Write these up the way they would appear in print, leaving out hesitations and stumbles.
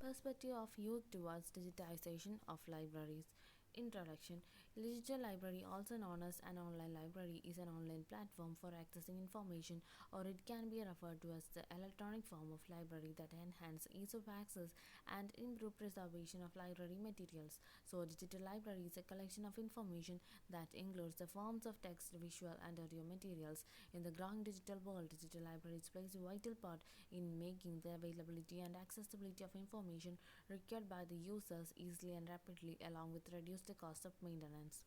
Perspective of youth towards digitization of libraries. Introduction. A digital library, also known as an online library, is an online platform for accessing information, or it can be referred to as the electronic form of library that enhance ease of access and improve preservation of library materials. So, a digital library is a collection of information that includes the forms of text, visual, and audio materials. In the growing digital world, digital libraries plays a vital part in making the availability and accessibility of information required by the users easily and rapidly, along with reduced cost of maintenance.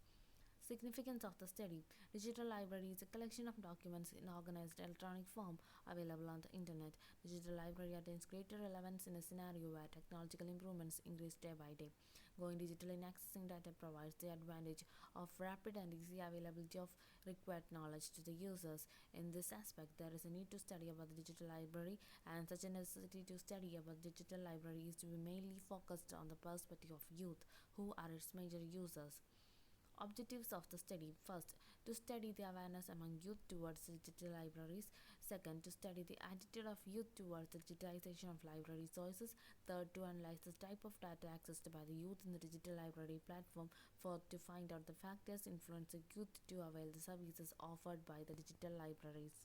Significance of the study. Digital library is a collection of documents in organized electronic form available on the internet. Digital library attains greater relevance in a scenario where technological improvements increase day by day. Going digital in accessing data provides the advantage of rapid and easy availability of required knowledge to the users. In this aspect, there is a need to study about the digital library, and such a necessity to study about digital library is to be mainly focused on the perspective of youth, who are its major users. Objectives of the study. First, to study the awareness among youth towards digital libraries. Second, to study the attitude of youth towards the digitization of library sources. Third, to analyze the type of data accessed by the youth in the digital library platform. Fourth, to find out the factors influencing youth to avail the services offered by the digital libraries.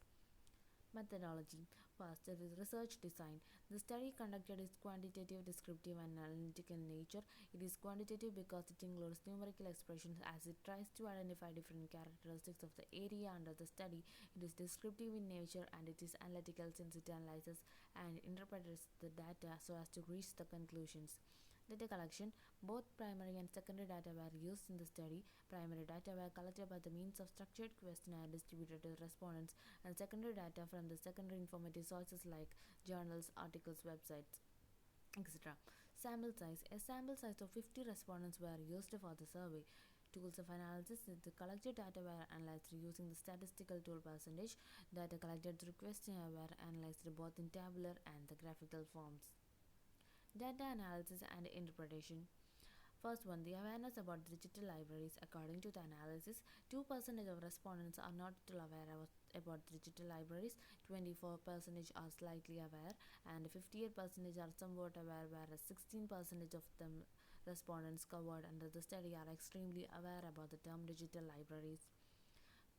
Methodology. First, there is research design. The study conducted is quantitative, descriptive, and analytical in nature. It is quantitative because it includes numerical expressions as it tries to identify different characteristics of the area under the study. It is descriptive in nature, and it is analytical since it analyzes and interprets the data so as to reach the conclusions. Data collection. Both primary and secondary data were used in the study. Primary data were collected by the means of structured questionnaire distributed to respondents, and secondary data from the secondary informative sources like journals, articles, websites, etc. Sample size. A sample size of 50 respondents were used for the survey. Tools of analysis. The collected data were analyzed using the statistical tool percentage. Data collected through questionnaire were analyzed both in tabular and the graphical forms. Data analysis and interpretation. First one, the awareness about digital libraries. According to the analysis, 2% of respondents are not at all aware about digital libraries, 24% are slightly aware, and 58% are somewhat aware, whereas 16% of them respondents covered under the study are extremely aware about the term digital libraries.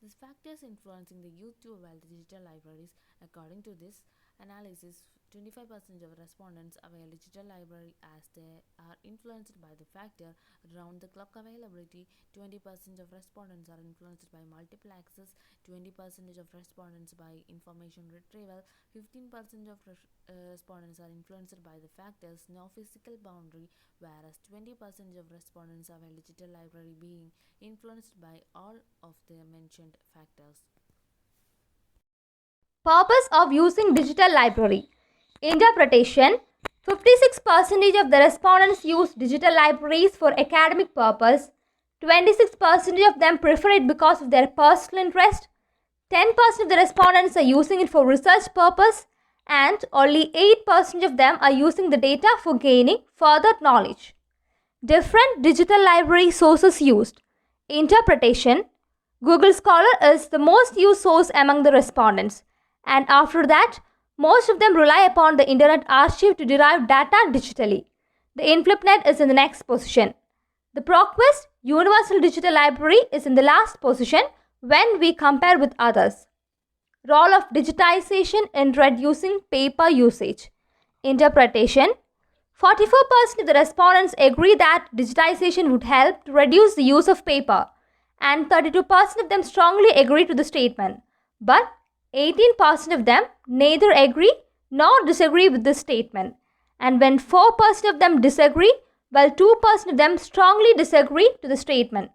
These factors influencing the youth to avail the digital libraries. According to this analysis, 25% of respondents avail digital library as they are influenced by the factor round the clock availability. 20% of respondents are influenced by multiple access. 20% of respondents by information retrieval. 15% of respondents are influenced by the factors no physical boundary, whereas 20% of respondents avail digital library being influenced by all of the mentioned factors. Purpose of using digital library. Interpretation. 56% of the respondents use digital libraries for academic purpose. 26% of them prefer it because of their personal interest. 10% of the respondents are using it for research purpose, and only 8% of them are using the data for gaining further knowledge. Different digital library sources used. Interpretation. Google Scholar is the most used source among the respondents, and after that, most of them rely upon the Internet Archive to derive data digitally. The InflipNet is in the next position. The ProQuest Universal Digital Library is in the last position when we compare with others. Role of digitization in reducing paper usage. Interpretation. 44% of the respondents agree that digitization would help to reduce the use of paper, and 32% of them strongly agree to the statement. But 18% of them neither agree nor disagree with this statement. And when 4% of them disagree, while 2% of them strongly disagree to the statement.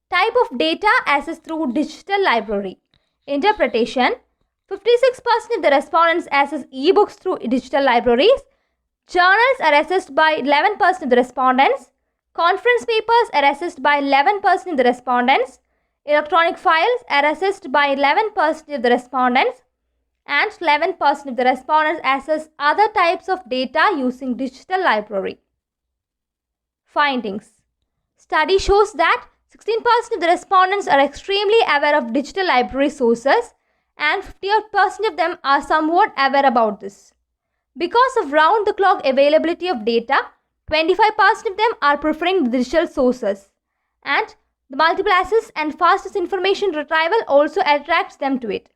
Type of data accessed through digital library. Interpretation. 56% of the respondents access ebooks through digital libraries. Journals are accessed by 11% of the respondents. Conference papers are accessed by 11% of the respondents. Electronic files are accessed by 11% of the respondents. And 11% of the respondents access other types of data using digital library. Findings. Study shows that 16% of the respondents are extremely aware of digital library sources, and 58% of them are somewhat aware about this. Because of round-the-clock availability of data, 25% of them are preferring the digital sources. And the multiple access and fastest information retrieval also attracts them to it.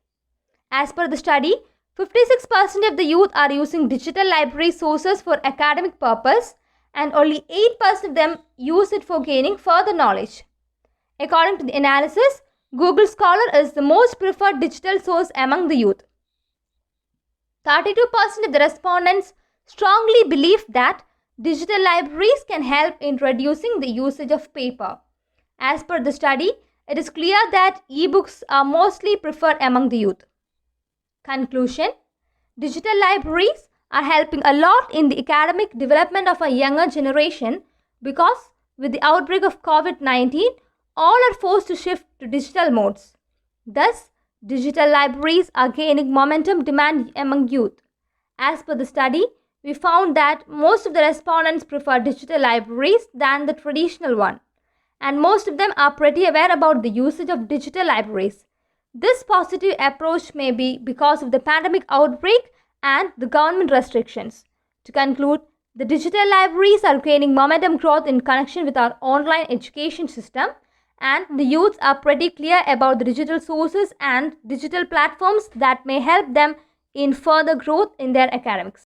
As per the study, 56% of the youth are using digital library sources for academic purpose and only 8% of them use it for gaining further knowledge. According to the analysis, Google Scholar is the most preferred digital source among the youth. 32% of the respondents strongly believe that digital libraries can help in reducing the usage of paper. As per the study, it is clear that e-books are mostly preferred among the youth. Conclusion: digital libraries are helping a lot in the academic development of a younger generation because with the outbreak of COVID-19, all are forced to shift to digital modes. Thus, digital libraries are gaining momentum demand among youth. As per the study, we found that most of the respondents prefer digital libraries than the traditional one, and most of them are pretty aware about the usage of digital libraries. This positive approach may be because of the pandemic outbreak and the government restrictions. To conclude, the digital libraries are gaining momentum growth in connection with our online education system, and the youths are pretty clear about the digital sources and digital platforms that may help them in further growth in their academics.